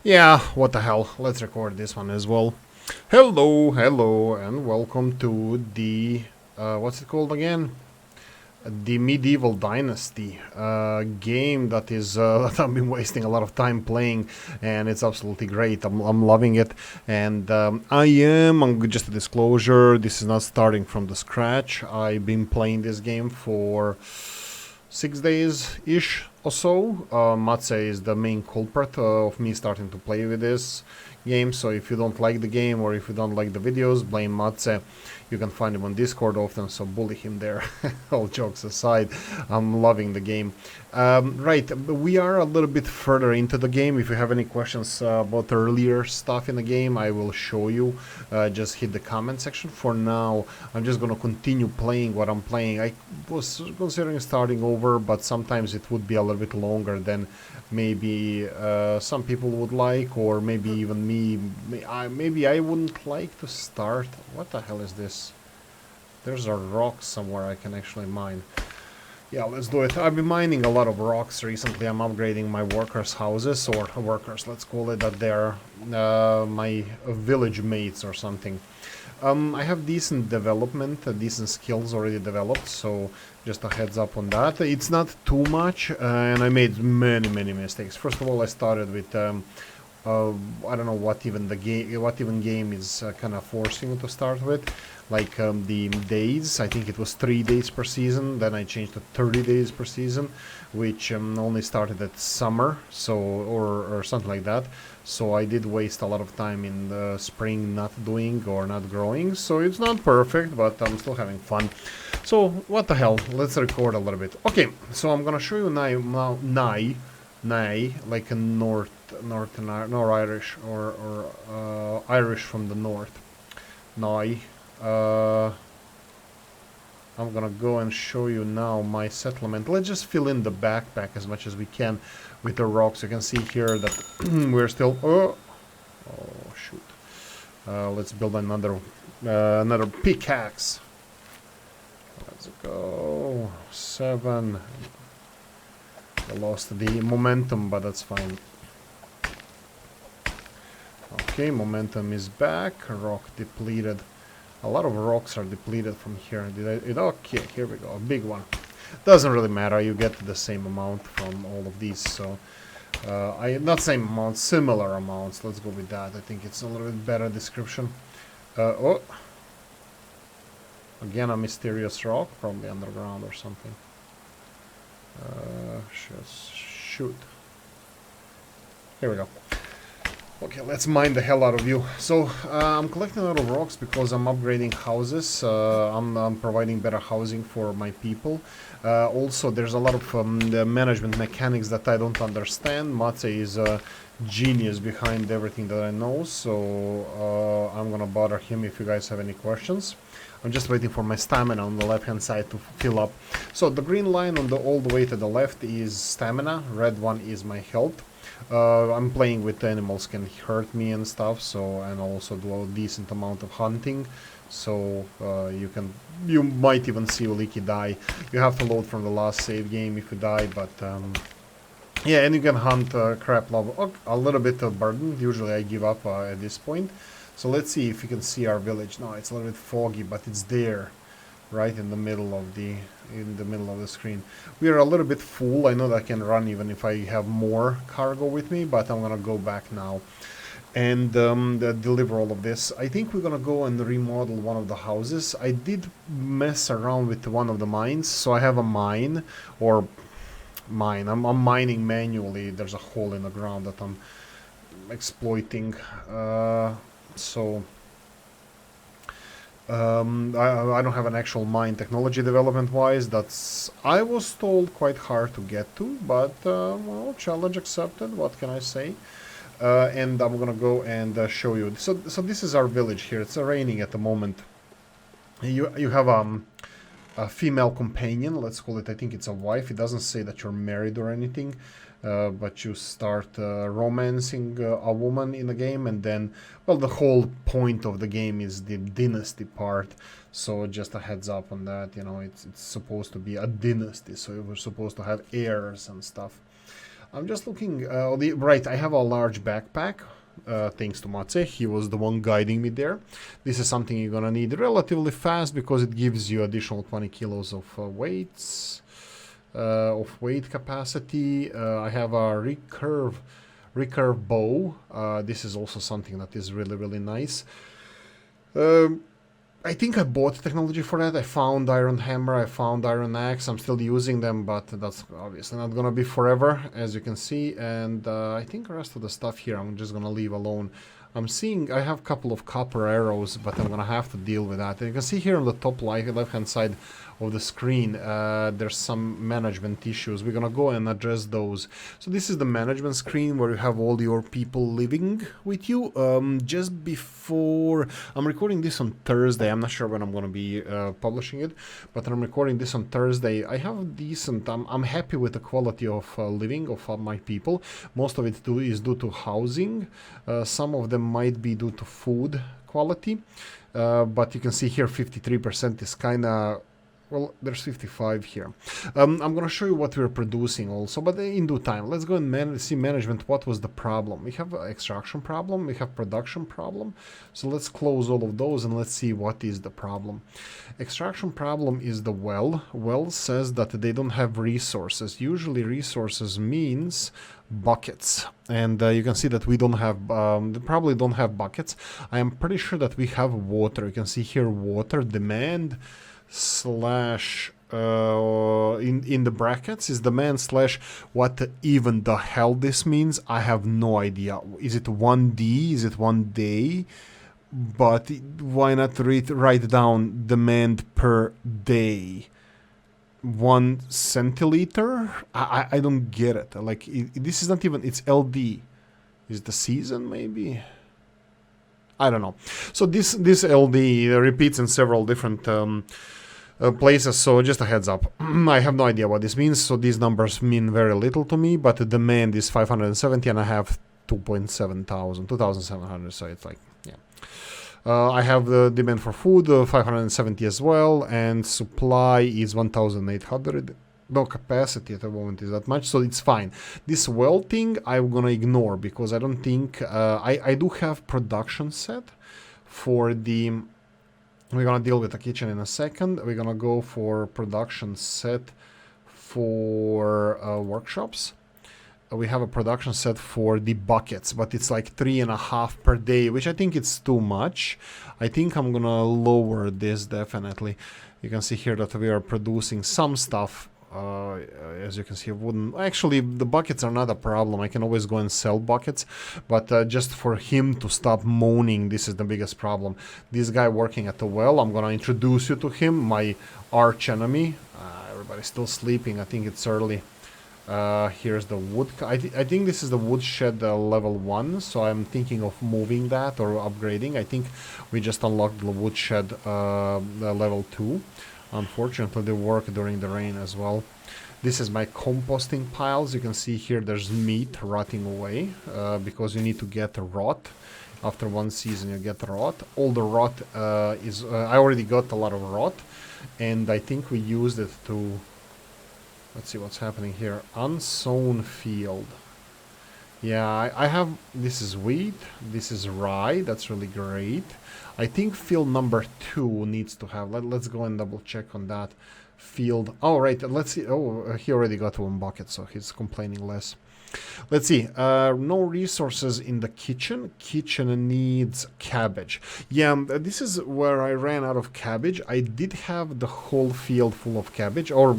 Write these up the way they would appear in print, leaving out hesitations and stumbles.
Yeah, what the hell. Let's record this one as well. Hello, and welcome to the what's it called again? The Medieval Dynasty game that is that I've been wasting a lot of time playing, and it's absolutely great. I'm loving it, and I'm just a disclosure. This is not starting from the scratch. I've been playing this game for 6 days ish or so. Matze is the main culprit of me starting to play with this game. So if you don't like the game or if you don't like the videos, blame Matze. You can find him on Discord often, so bully him there. All jokes aside, I'm loving the game. Right, we are a little bit further into the game. If you have any questions about earlier stuff in the game, I will show you. Just hit the comment section. For now, I'm just gonna continue playing what I'm playing. I was considering starting over, but sometimes it would be a little bit longer than maybe some people would like, or maybe even me. Maybe I wouldn't like to start. What the hell is this? There's a rock somewhere I can actually mine. Yeah, let's do it. I've been mining a lot of rocks recently. I'm upgrading my workers' houses, or workers, let's call it, that they're my village mates or something. I have decent development, decent skills already developed, so just a heads up on that. It's not too much, and I made many mistakes. First of all, I started with I don't know what even game is kind of forcing you to start with, like the days. I think it was 3 days per season. Then I changed to 30 days per season, which only started at summer, so or something like that. So I did waste a lot of time in the spring not doing or not growing. So it's not perfect, but I'm still having fun. So what the hell? Let's record a little bit. Okay, so I'm gonna show you now like a North Irish or Irish from the north. Nye. I'm gonna go and show you now my settlement. Let's just fill in the backpack as much as we can with the rocks. You can see here that we're still. Oh shoot! Let's build another pickaxe. Let's go. 7. I lost the momentum, but that's fine. Okay, momentum is back. Rock depleted. A lot of rocks are depleted from here. Okay, here we go. A big one. Doesn't really matter. You get the same amount from all of these. So, not same amount, similar amounts. Let's go with that. I think it's a little bit better description. Oh, again a mysterious rock, probably underground or something. Shoot. Here we go. Okay, let's mine the hell out of you. So, I'm collecting a lot of rocks because I'm upgrading houses. I'm providing better housing for my people. Also, there's a lot of the management mechanics that I don't understand. Matze is a genius behind everything that I know, so I'm gonna bother him if you guys have any questions. I'm just waiting for my stamina on the left-hand side to fill up. So the green line on the all the way to the left is stamina. Red one is my health. I'm playing with animals can hurt me and stuff, so, and also do a decent amount of hunting. So you might even see Oolykee die. You have to load from the last save game if you die, but yeah, and you can hunt crap level. A little bit of burden. Usually I give up at this point. So let's see if you can see our village. No, it's a little bit foggy, but it's there, right in the middle of the screen. We are a little bit full. I know that I can run even if I have more cargo with me, but I'm gonna go back now and deliver all of this. I think we're gonna go and remodel one of the houses. I did mess around with one of the mines, so I have a mine or mine. I'm mining manually. There's a hole in the ground that I'm exploiting. So I don't have an actual mine technology development wise. That's, I was told, quite hard to get to, but well, challenge accepted. What can I say? And I'm gonna go and show you. So this is our village here. It's raining at the moment. You have a female companion, let's call it. I think it's a wife. It doesn't say that you're married or anything, but you start romancing a woman in the game, and then, well, the whole point of the game is the dynasty part. So just a heads up on that. You know, it's supposed to be a dynasty, so we're supposed to have heirs and stuff. I'm just looking, right, I have a large backpack, thanks to Matze. He was the one guiding me there. This is something you're gonna need relatively fast because it gives you additional 20 kilos of weight capacity. I have a recurve bow. This is also something that is really, really nice. I think I bought technology for that. I found iron hammer, I found iron axe. I'm still using them, but that's obviously not gonna be forever, as you can see. And I think the rest of the stuff here I'm just gonna leave alone. I'm seeing I have a couple of copper arrows, but I'm gonna have to deal with that. And you can see here on the top left-hand side of the screen, there's some management issues. We're gonna go and address those. So this is the management screen where you have all your people living with you. Just before, I'm recording this on Thursday. I'm not sure when I'm gonna be publishing it, but I'm recording this on Thursday. I have decent, I'm happy with the quality of living of my people. Most of it is due to housing. Some of them might be due to food quality, but you can see here 53% is kind of, well, there's 55 here. I'm going to show you what we're producing also, but in due time. Let's go and see management. What was the problem? We have extraction problem, we have production problem. So let's close all of those and let's see what is the problem. Extraction problem is the well. Well says that they don't have resources. Usually resources means buckets, and you can see that we don't have, they probably don't have buckets. I am pretty sure that we have water. You can see here water demand slash in the brackets is demand slash what even the hell this means. I have no idea. Is it 1D? Is it 1 day? But why not write down demand per day? 1 centiliter? I don't get it. Like this is not even, it's LD. Is the season maybe? I don't know. So this LD repeats in several different places, so just a heads up. I have no idea what this means, so these numbers mean very little to me, but the demand is 570 and I have 2,700, so it's like, yeah. I have the demand for food, 570 as well, and supply is 1,800. No capacity at the moment is that much, so it's fine. This well thing I'm gonna ignore because I don't think, I do have production set for the, we're gonna deal with the kitchen in a second. We're gonna go for production set for workshops. We have a production set for the buckets, but it's like 3.5 per day, which I think it's too much. I think I'm gonna lower this definitely. You can see here that we are producing some stuff. As you can see, wooden. Actually, the buckets are not a problem. I can always go and sell buckets, but just for him to stop moaning, this is the biggest problem. This guy working at the well, I'm gonna introduce you to him, my arch enemy. Everybody's still sleeping. I think it's early. Here's the wood. I think this is the woodshed level 1, so I'm thinking of moving that or upgrading. I think we just unlocked the woodshed level 2. Unfortunately, they work during the rain as well. This is my composting piles. You can see here there's meat rotting away because you need to get rot. After 1 season, you get rot. All the rot is... I already got a lot of rot, and I think we used it to... Let's see what's happening here. Unsown field. Yeah, I have... This is wheat. This is rye. That's really great. I think field number 2 needs to have... Let's go and double check on that. Field... Oh, right. Let's see. Oh, he already got 1 bucket, so he's complaining less. Let's see. No resources in the kitchen. Kitchen needs cabbage. Yeah, this is where I ran out of cabbage. I did have the whole field full of cabbage, or...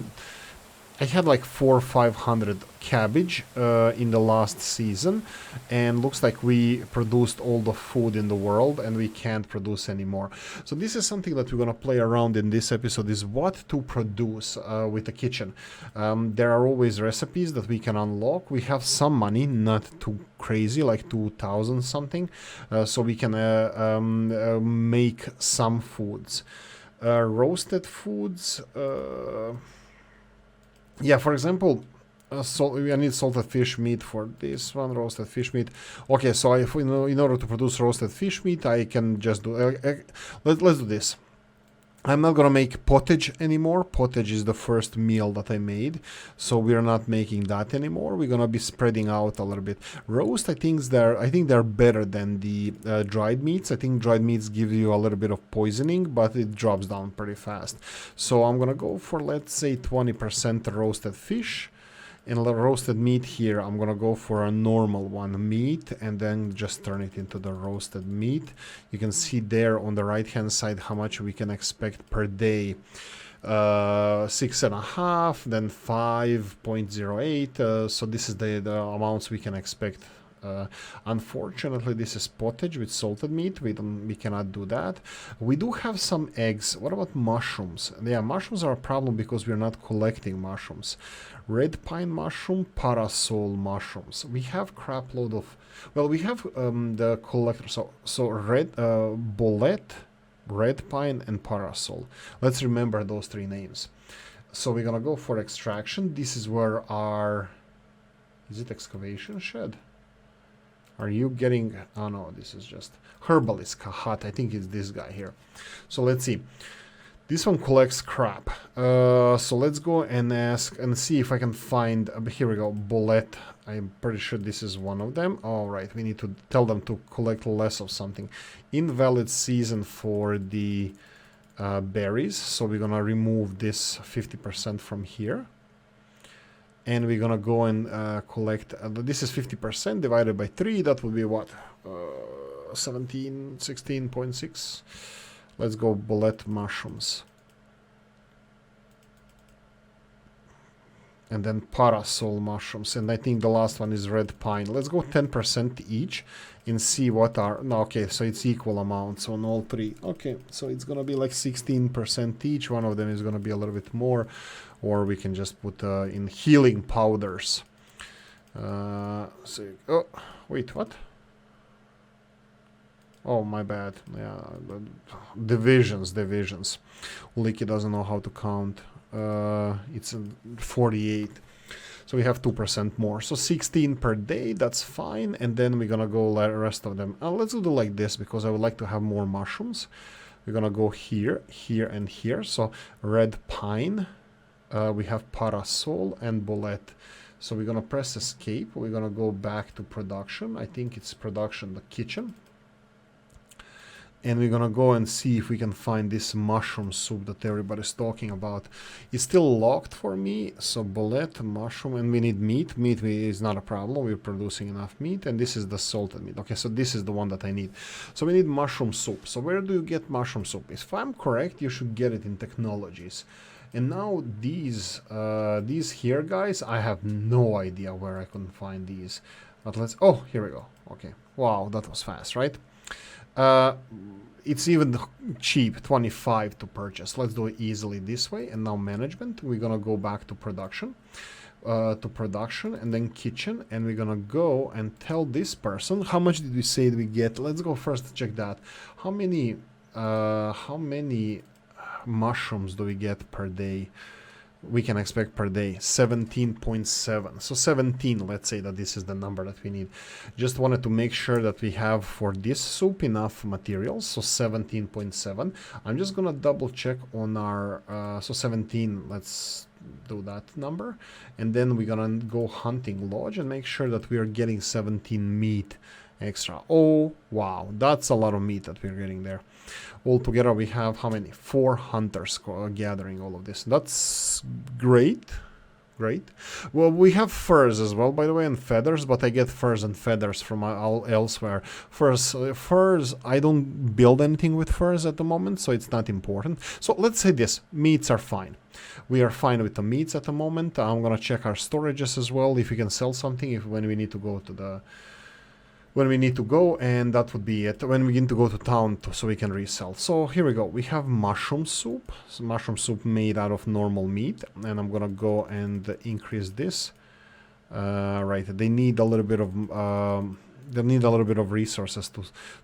I had like 400 or 500 cabbage in the last season, and looks like we produced all the food in the world and we can't produce anymore. So this is something that we're gonna play around in this episode, is what to produce with the kitchen. There are always recipes that we can unlock. We have some money, not too crazy, like 2,000 something, so we can make some foods. Roasted foods... Yeah, for example, I need salted fish meat for this one, roasted fish meat. Okay, so in order to produce roasted fish meat, I can just do... let's do this. I'm not gonna make pottage anymore. Pottage is the first meal that I made, so we're not making that anymore. We're gonna be spreading out a little bit. Roast, I think they're better than the dried meats. I think dried meats give you a little bit of poisoning, but it drops down pretty fast. So I'm gonna go for, let's say, 20% roasted fish. In the roasted meat here, I'm gonna go for a normal one meat and then just turn it into the roasted meat. You can see there on the right hand side how much we can expect per day. 6.5, then 5.08. So this is the amounts we can expect. Unfortunately, this is pottage with salted meat. We cannot do that. We do have some eggs. What about mushrooms? Yeah, mushrooms are a problem because we're not collecting mushrooms. Red pine mushroom, parasol mushrooms. We have crap load of. Well, we have the collector. So red bolete, red pine, and parasol. Let's remember those three names. So we're gonna go for extraction. This is where our. Is it excavation shed? Are you getting... Oh no, this is just herbalist Kahat. I think it's this guy here. So let's see. This one collects crap. So let's go and ask and see if I can find... here we go, bullet. I'm pretty sure this is one of them. All right, we need to tell them to collect less of something. Invalid season for the berries. So we're gonna remove this 50% from here. And we're gonna go and collect, this is 50% divided by 3, that would be what? 16.6. Let's go bullet mushrooms. And then parasol mushrooms, and I think the last one is red pine. Let's go 10% each and see what are... No, okay, so it's equal amounts on all three. Okay, so it's gonna be like 16% each. One of them is gonna be a little bit more, or we can just put in healing powders. Oh, wait, what? Oh, my bad. Yeah, divisions. Oolykee doesn't know how to count. It's 48. So we have 2% more. So 16 per day, that's fine. And then we're gonna go the rest of them. Let's do like this because I would like to have more mushrooms. We're gonna go here, here, and here. So red pine. We have parasol and bullet. So we're gonna press escape. We're gonna go back to production. I think it's production, the kitchen. And we're gonna go and see if we can find this mushroom soup that everybody's talking about. It's still locked for me, so bullet, mushroom, and we need meat. Meat is not a problem, we're producing enough meat, and this is the salted meat. Okay, so this is the one that I need. So we need mushroom soup. So where do you get mushroom soup? If I'm correct, you should get it in technologies. And now these here, guys, I have no idea where I can find these. But let's... Oh, here we go. Okay. Wow, that was fast, right? It's even cheap, 25 to purchase. Let's do it easily this way. And now management, we're gonna go back to production, and then kitchen, and we're gonna go and tell this person how much did we say we get. Let's go first check that. How many mushrooms do we get per day? We can expect per day 17.7. So 17, let's say that this is the number that we need. Just wanted to make sure that we have for this soup enough materials. So 17.7. I'm just gonna double check on our so 17, let's do that number, and then we're gonna go hunting lodge and make sure that we are getting 17 meat extra. Oh wow, that's a lot of meat that we're getting there. Altogether we have how many? 4 hunters gathering all of this. That's great. Well, we have furs as well, by the way, and feathers, but I get furs and feathers from elsewhere. Furs, I don't build anything with furs at the moment, so it's not important. So let's say this, meats are fine. We are fine with the meats at the moment. I'm gonna check our storages as well, if we can sell something, when we need to go to the... and that would be it. When we need to go to town so we can resell. So here we go. We have mushroom soup. So mushroom soup made out of normal meat. And I'm gonna go and increase this. Right, they need a little bit of they need a little bit of resources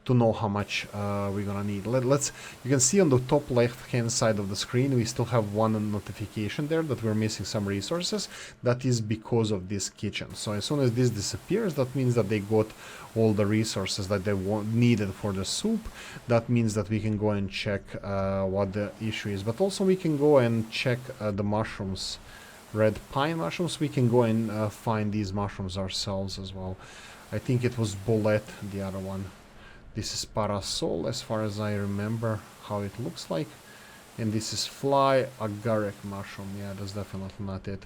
to know how much we're gonna need. You can see on the top left hand side of the screen we still have one notification there that we're missing some resources. That is because of this kitchen. So as soon as this disappears, that means that they got all the resources that they needed for the soup. That means that we can go and check what the issue is, but also we can go and check the mushrooms, red pine mushrooms. We can go and find these mushrooms ourselves as well. I think it was bullet, the other one. This is parasol, as far as I remember how it looks like. And this is fly agaric mushroom. Yeah, that's definitely not it.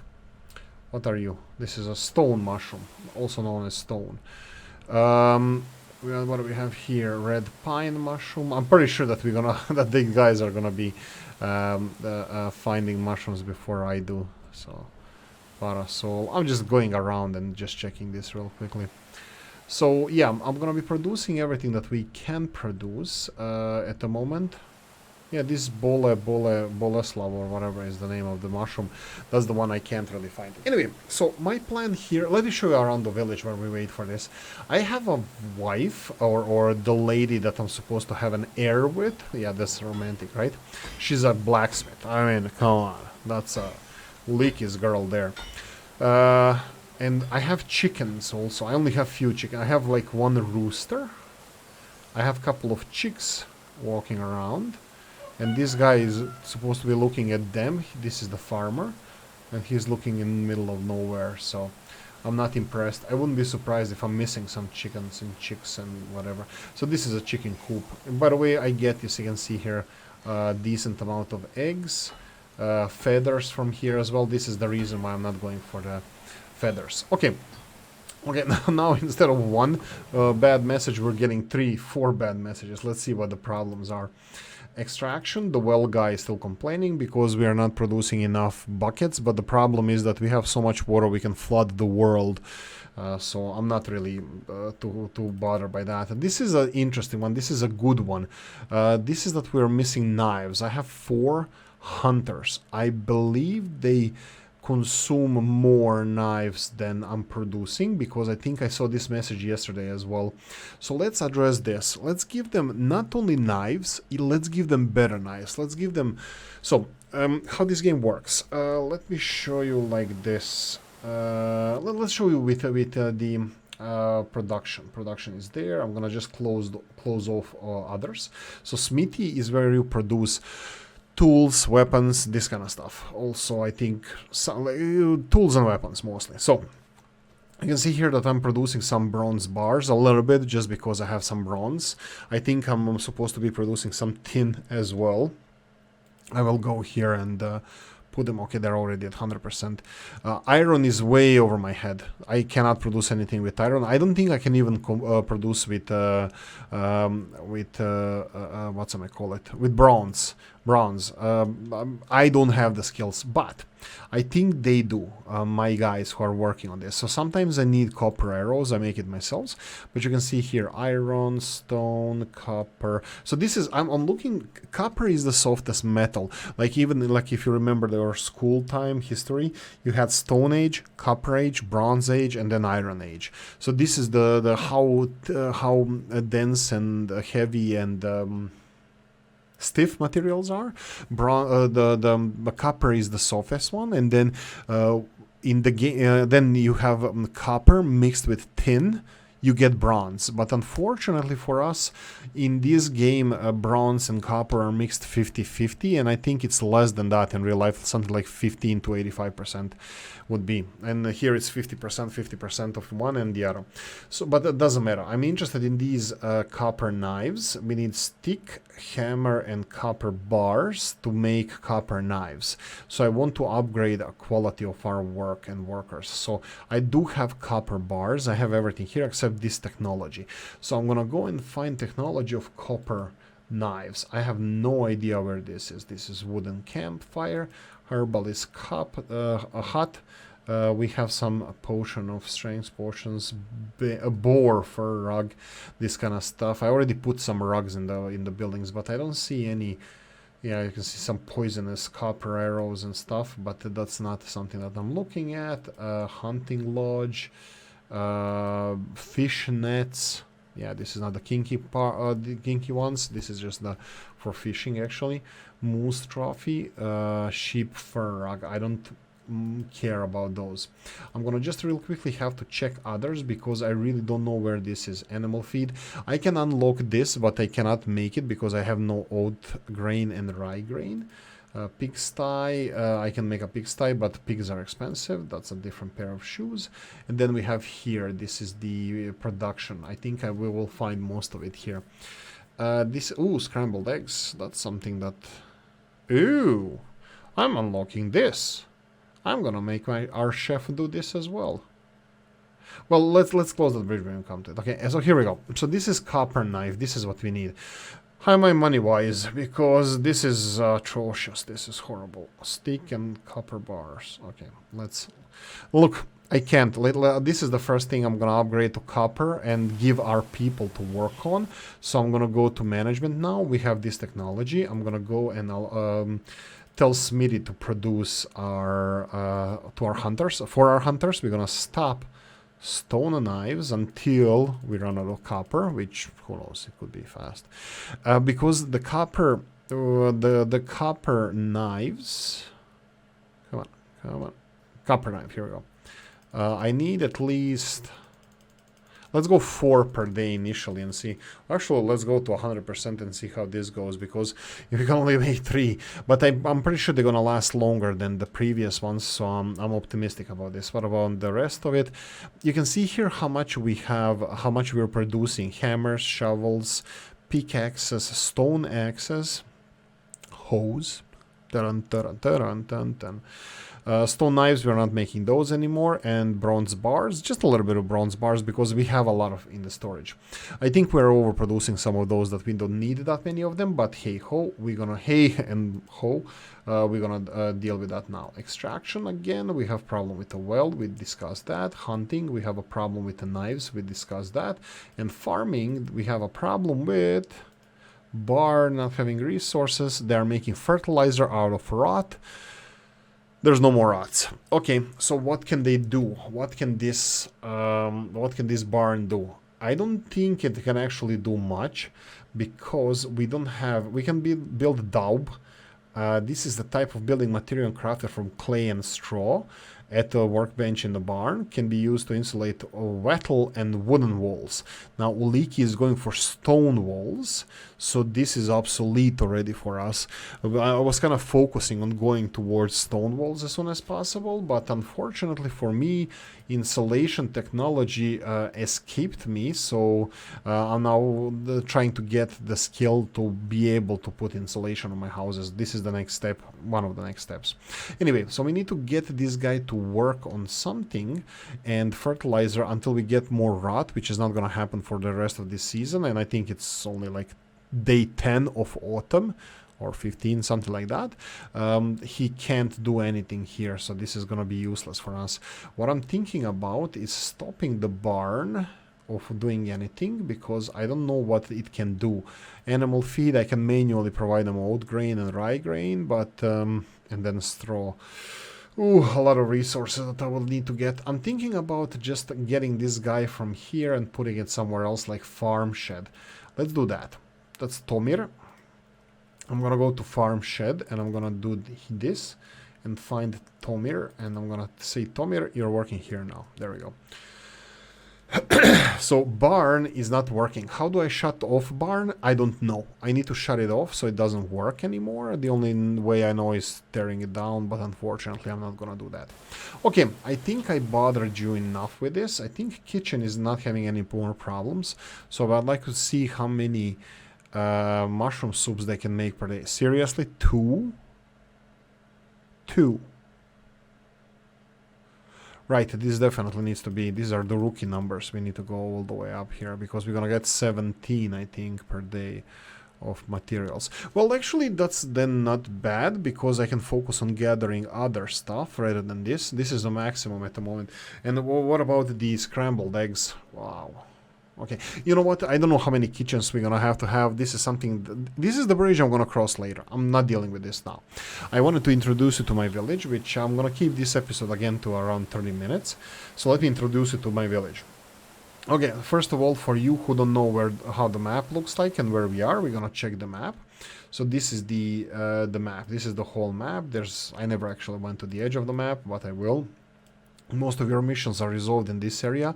What are you? This is a stone mushroom, also known as stone. What do we have here? Red pine mushroom. I'm pretty sure that we're gonna that the guys are gonna be finding mushrooms before I do. So parasol. I'm just going around and just checking this real quickly. So yeah, I'm gonna be producing everything that we can produce at the moment. Yeah, this boleslav or whatever is the name of the mushroom. That's the one I can't really find. Anyway, so my plan here, let me show you around the village while we wait for this. I have a wife, or the lady that I'm supposed to have an heir with. Yeah, that's romantic, right? She's a blacksmith. I mean, come on. That's a Oolykee girl there. And I have chickens also. I only have few chickens. I have like one rooster. I have a couple of chicks walking around. And this guy is supposed to be looking at them. This is the farmer. And he's looking in the middle of nowhere. So I'm not impressed. I wouldn't be surprised if I'm missing some chickens and chicks and whatever. So this is a chicken coop. And by the way, I get, as you can see here, a decent amount of eggs. Feathers from here as well. This is the reason why I'm not going for the feathers. Okay, now instead of one bad message, we're getting 3-4 bad messages. Let's see what the problems are. Extraction, the well guy is still complaining because we are not producing enough buckets, but the problem is that we have so much water we can flood the world. So I'm not really too bothered by that. And this is an interesting one. This is a good one. This is that we're missing knives. I have 4 hunters. I believe they consume more knives than I'm producing, because I think I saw this message yesterday as well. So let's address this. Let's give them not only knives, let's give them better knives. Let's give them... So, how this game works. Let me show you like this. Let's show you with the production. Production is there. I'm gonna just close off others. So smithy is where you produce tools, weapons, this kind of stuff. Also, I think some, tools and weapons mostly. So you can see here that I'm producing some bronze bars, a little bit, just because I have some bronze. I think I'm supposed to be producing some tin as well. I will go here and put them. Okay, they're already at 100%. Iron is way over my head. I cannot produce anything with iron. I don't think I can even produce with what's I call it, with bronze. I don't have the skills, but I think they do, my guys who are working on this. So sometimes I need copper arrows. I make it myself, but you can see here iron, stone, copper. So this is, I'm looking, copper is the softest metal. Like even like if you remember your school time history, you had Stone Age, Copper Age, Bronze Age, and then Iron Age. So this is the how dense and heavy and stiff materials are. The copper is the softest one, and then in the game, then you have copper mixed with tin. You get bronze, but unfortunately for us, in this game, bronze and copper are mixed 50-50, and I think it's less than that in real life. Something like 15 to 85% would be, and here it's 50% of one and the other. So, but it doesn't matter. I'm interested in these copper knives. We need stick, hammer, and copper bars to make copper knives. So I want to upgrade the quality of our work and workers. So I do have copper bars. I have everything here except this technology. So I'm gonna go and find technology of copper knives. I have no idea where this is. This is wooden campfire, herbalist cup, a hut. We have some potion of strength potions, a boar fur rug, this kind of stuff. I already put some rugs in the buildings, but I don't see any. Yeah, you can see some poisonous copper arrows and stuff, but that's not something that I'm looking at. Hunting lodge. Fish nets. Yeah, this is not the kinky part, the kinky ones. This is just the for fishing actually. Moose trophy, sheep fur rug. I don't care about those. I'm gonna just real quickly have to check others because I really don't know where this is. Animal feed. I can unlock this, but I cannot make it because I have no oat grain and rye grain. Pigsty, I can make a pigsty, but pigs are expensive. That's a different pair of shoes. And then we have here, this is the production. I think we will find most of it here. Scrambled eggs. That's something that... Ooh, I'm unlocking this. I'm gonna make our chef do this as well. Well, let's close the bridge when we come to it. Okay, so here we go. So this is copper knife. This is what we need. How am I money-wise? Because this is atrocious. This is horrible. Stick and copper bars. Okay, let's... Look, I can't. This is the first thing I'm going to upgrade to copper and give our people to work on. So I'm going to go to management now. We have this technology. I'm going to go and I'll tell Smitty to produce our to our hunters. For our hunters, we're going to stop stone knives until we run out of copper, which who knows, it could be fast, because the copper the copper knives, come on, copper knife, here we go. I need at least, let's go 4 per day initially and see. Actually, let's go to 100% and see how this goes, because if we can only make 3, but I'm pretty sure they're gonna last longer than the previous ones, so I'm optimistic about this. What about the rest of it? You can see here how much we have, how much we're producing: hammers, shovels, pickaxes, stone axes, hose. Stone knives, we're not making those anymore, and bronze bars, just a little bit of bronze bars because we have a lot of in the storage. I think we're overproducing some of those that we don't need that many of them, but hey ho, we're gonna we're gonna deal with that now. Extraction, again, we have problem with the weld, we discussed that. Hunting, we have a problem with the knives, we discussed that. And farming, we have a problem with bar not having resources. They're making fertilizer out of rot. There's no more rots. Okay, so what can they do? What can this barn do? I don't think it can actually do much because we don't have, we can build daub. This is the type of building material crafted from clay and straw at a workbench in the barn. Can be used to insulate wattle and wooden walls. Now Oolykee is going for stone walls, so this is obsolete already for us. I was kind of focusing on going towards stone walls as soon as possible, but unfortunately for me, insulation technology escaped me, so I'm now trying to get the skill to be able to put insulation on my houses. This is the next step, one of the next steps. Anyway, so we need to get this guy to work on something and fertilizer until we get more rot, which is not going to happen for the rest of this season, and I think it's only like day 10 of autumn or 15, something like that. He can't do anything here, so this is gonna be useless for us. What I'm thinking about is stopping the barn of doing anything because I don't know what it can do. Animal feed, I can manually provide them oat grain and rye grain, but and then straw. Ooh, a lot of resources that I will need to get. I'm thinking about just getting this guy from here and putting it somewhere else, like farm shed. Let's do that. That's Tomir. I'm gonna go to farm shed and I'm gonna do this and find Tomir, and I'm gonna say, Tomir, you're working here now. There we go. So barn is not working. How do I shut off barn? I don't know. I need to shut it off so it doesn't work anymore. The only way I know is tearing it down, but unfortunately I'm not gonna do that. Okay, I think I bothered you enough with this. I think kitchen is not having any more problems, so I'd like to see how many mushroom soups they can make per day. Seriously, 2? 2. Right, this definitely needs to be, these are the rookie numbers. We need to go all the way up here because we're gonna get 17, I think, per day of materials. Well, actually, that's then not bad because I can focus on gathering other stuff rather than this. This is the maximum at the moment. And what about the scrambled eggs? Wow. Okay, you know what? I don't know how many kitchens we're gonna have to have. This is something. This is the bridge I'm gonna cross later. I'm not dealing with this now. I wanted to introduce you to my village, which I'm gonna keep this episode again to around 30 minutes. So let me introduce you to my village. Okay, first of all, for you who don't know how the map looks like and where we are, we're gonna check the map. So this is the map. This is the whole map. I never actually went to the edge of the map, but I will. Most of your missions are resolved in this area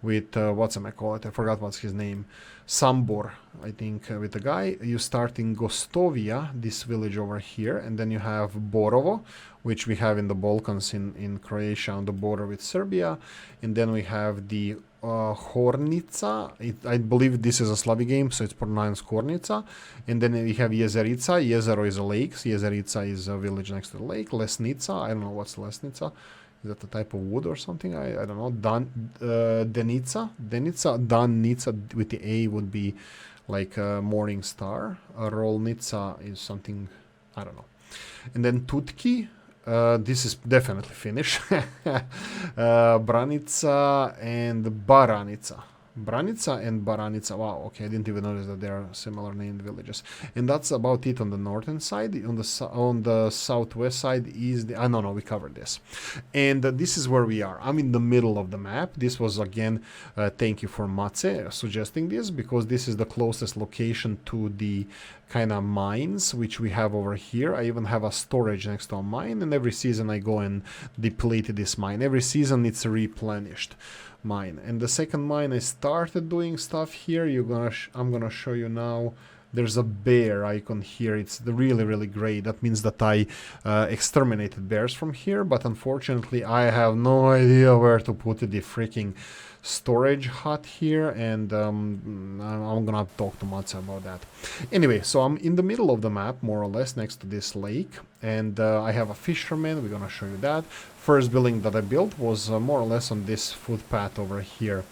with I forgot what's his name. Sambor, I think, with the guy. You start in Gostovia, this village over here, and then you have Borovo, which we have in the Balkans in Croatia on the border with Serbia, and then we have the Hornica. I believe this is a Slavic game, so it's pronounced Hornica. And then we have Jezerica. Jezero is a lake. Jezerica is a village next to the lake. Lesnica, I don't know what's Lesnica. Is that a type of wood or something? I don't know. Danica with the A would be like a morning star. Rolnica is something, I don't know. And then Tutki, this is definitely Finnish. Branica and Baranica. Branica and Baranica. Wow, okay, I didn't even notice that they are similar named villages. And that's about it on the northern side. On the southwest side is the... no, we covered this. And this is where we are. I'm in the middle of the map. This was, again, thank you for Matze suggesting this, because this is the closest location to the kind of mines, which we have over here. I even have a storage next to a mine, and every season I go and deplete this mine. Every season it's replenished. Mine. And the second mine, I started doing stuff here. I'm gonna show you now. There's a bear icon here. It's really great. That means that I exterminated bears from here, but unfortunately I have no idea where to put the freaking storage hut here, and I'm gonna talk to Matze about that. Anyway, so I'm in the middle of the map, more or less, next to this lake, and I have a fisherman. We're gonna show you that. First building that I built was more or less on this footpath over here.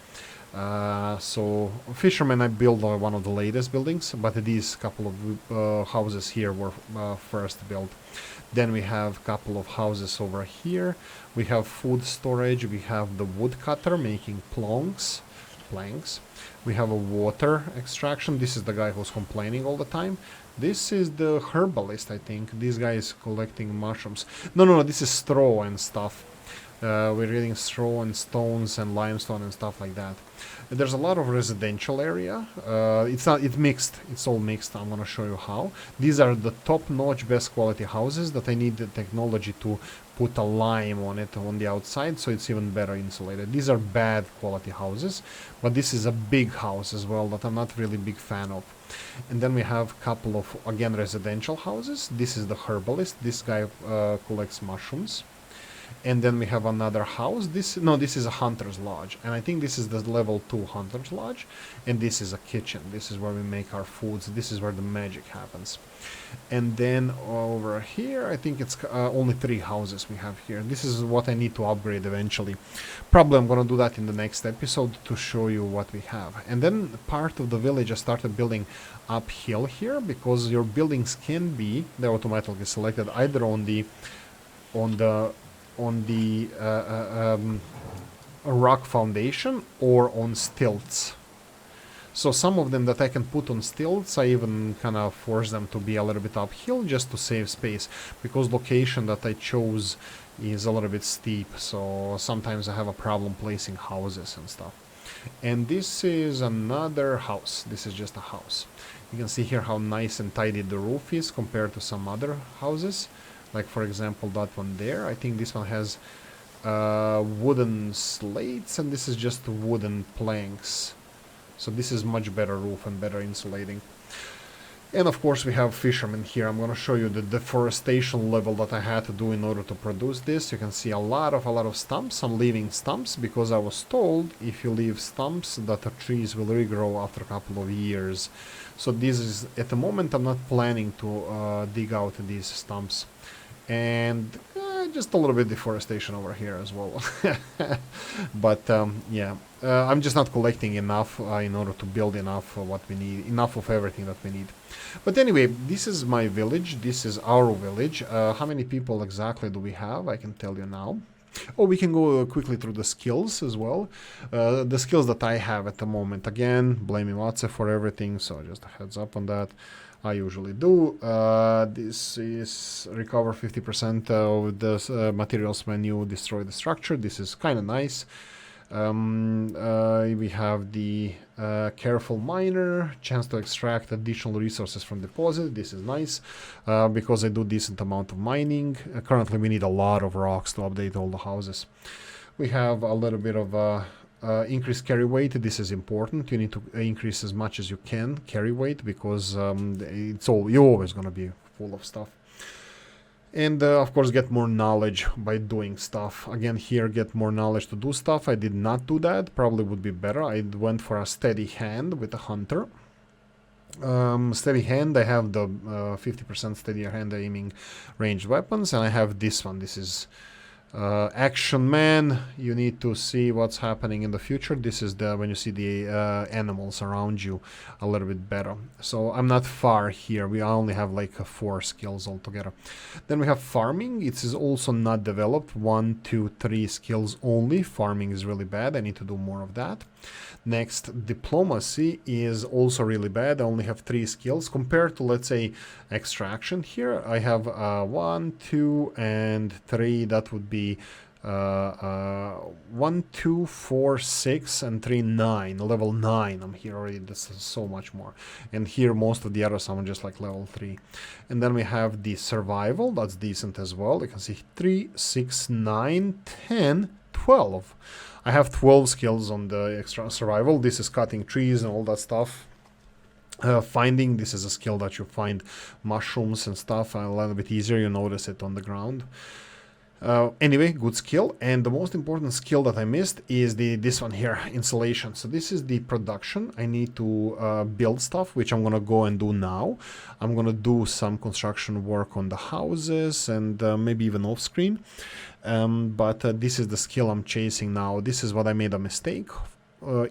So fisherman, I built one of the latest buildings, but these couple of houses here were first built. Then we have a couple of houses over here. We have food storage. We have the woodcutter making planks. We have a water extraction. This is the guy who's complaining all the time. This is the herbalist, I think. This guy is collecting mushrooms. No, this is straw and stuff. We're getting straw and stones and limestone and stuff like that. There's a lot of residential area. It's mixed. It's all mixed. I'm gonna show you how. These are the top-notch, best quality houses that I need the technology to put a lime on it on the outside, so it's even better insulated. These are bad quality houses, but this is a big house as well that I'm not really big fan of. And then we have a couple of, again, residential houses. This is the herbalist. This guy collects mushrooms. And then we have another house. This is a hunter's lodge, and I think this is the level 2 hunter's lodge, and this is a kitchen. This is where we make our foods. This is where the magic happens. And then over here, I think it's only 3 houses we have here. This is what I need to upgrade eventually. Probably I'm gonna do that in the next episode to show you what we have. And then part of the village I started building uphill here, because your buildings can be, they're automatically selected either on the rock foundation or on stilts. So some of them that I can put on stilts, I even kind of force them to be a little bit uphill just to save space, because location that I chose is a little bit steep, so sometimes I have a problem placing houses and stuff. And this is another house. This is just a house. You can see here how nice and tidy the roof is compared to some other houses. Like, for example, that one there. I think this one has wooden slates, and this is just wooden planks. So this is much better roof and better insulating. And of course we have fishermen here. I'm going to show you the deforestation level that I had to do in order to produce this. You can see a lot of stumps. I'm leaving stumps because I was told if you leave stumps that the trees will regrow after a couple of years. So this is, at the moment I'm not planning to dig out these stumps. And just a little bit deforestation over here as well. But yeah, I'm just not collecting enough in order to build enough of what we need, enough of everything that we need. But anyway, this is my village. This is our village. How many people exactly do we have? I can tell you now. Oh, we can go quickly through the skills as well. The skills that I have at the moment, again, blaming WhatsApp for everything, so just a heads up on that. I usually do. This is recover 50% of the materials when you destroy the structure. This is kind of nice. We have the careful miner, chance to extract additional resources from deposit. This is nice because I do decent amount of mining. Currently we need a lot of rocks to update all the houses. We have a little bit of increased carry weight. This is important. You need to increase as much as you can carry weight because you're always going to be full of stuff. And of course get more knowledge by doing stuff. Again, here get more knowledge to do stuff. I did not do that. Probably would be better. I went for a steady hand with a hunter. Steady hand, I have the 50% steadier hand aiming ranged weapons, and I have this one. This is action man. You need to see what's happening in the future. This is the when you see the animals around you a little bit better. So I'm not far here. We only have like 4 skills altogether. Then we have farming. It is also not developed. 1, 2, 3 skills only. Farming is really bad. I need to do more of that. Next, diplomacy is also really bad. I only have 3 skills compared to, let's say, extraction. Here I have 1, 2, and 3. That would be 1, 2, 4, 6, and 3, 9. Level 9. I'm here already. This is so much more. And here most of the others I'm just like level 3. And then we have the survival. That's decent as well. You can see 3, 6, 9, 10, 12. I have 12 skills on the extra survival. This is cutting trees and all that stuff. Finding, this is a skill that you find mushrooms and stuff a little bit easier. You notice it on the ground. Anyway, good skill. And the most important skill that I missed is this one here, insulation. So this is the production. I need to build stuff, which I'm gonna go and do now. I'm gonna do some construction work on the houses and maybe even off screen. But this is the skill I'm chasing now. This is what I made a mistake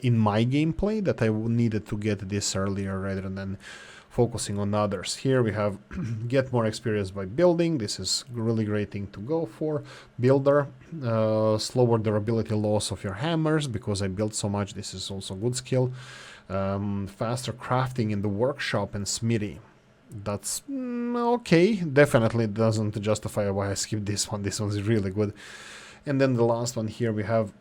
in my gameplay, that I needed to get this earlier rather than focusing on others. Here we have get more experience by building. This is really great thing to go for. Builder, slower durability loss of your hammers because I built so much. This is also good skill. Faster crafting in the workshop and smithy. That's okay. Definitely doesn't justify why I skipped this one. This one's really good. And then the last one here we have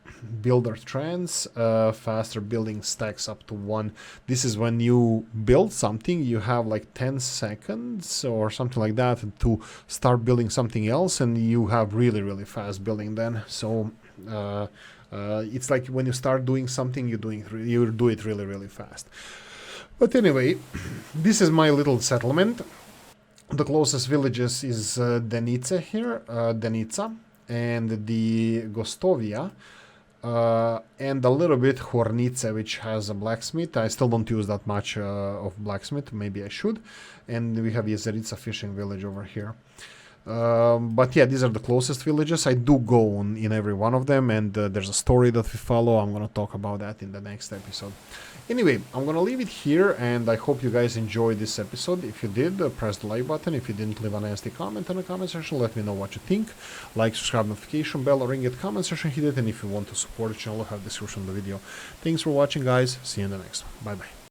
builder trends, faster building stacks up to 1. This is when you build something, you have like 10 seconds or something like that to start building something else, and you have really fast building then. So it's like when you start doing something, you do it really fast. But anyway, this is my little settlement. The closest villages is Denice here, Denica, and the Gostovia, and a little bit Hornice, which has a blacksmith. I still don't use that much of blacksmith, maybe I should. And we have Jezerica fishing village over here. But yeah, these are the closest villages. I do go on in every one of them, and there's a story that we follow. I'm gonna talk about that in the next episode. Anyway, I'm gonna leave it here, and I hope you guys enjoyed this episode. If you did, press the like button. If you didn't, leave a nasty comment in the comment section. Let me know what you think. Like, subscribe, notification bell, ring it, comment section, hit it, and if you want to support the channel, I have the description of the video. Thanks for watching, guys. See you in the next one. Bye bye.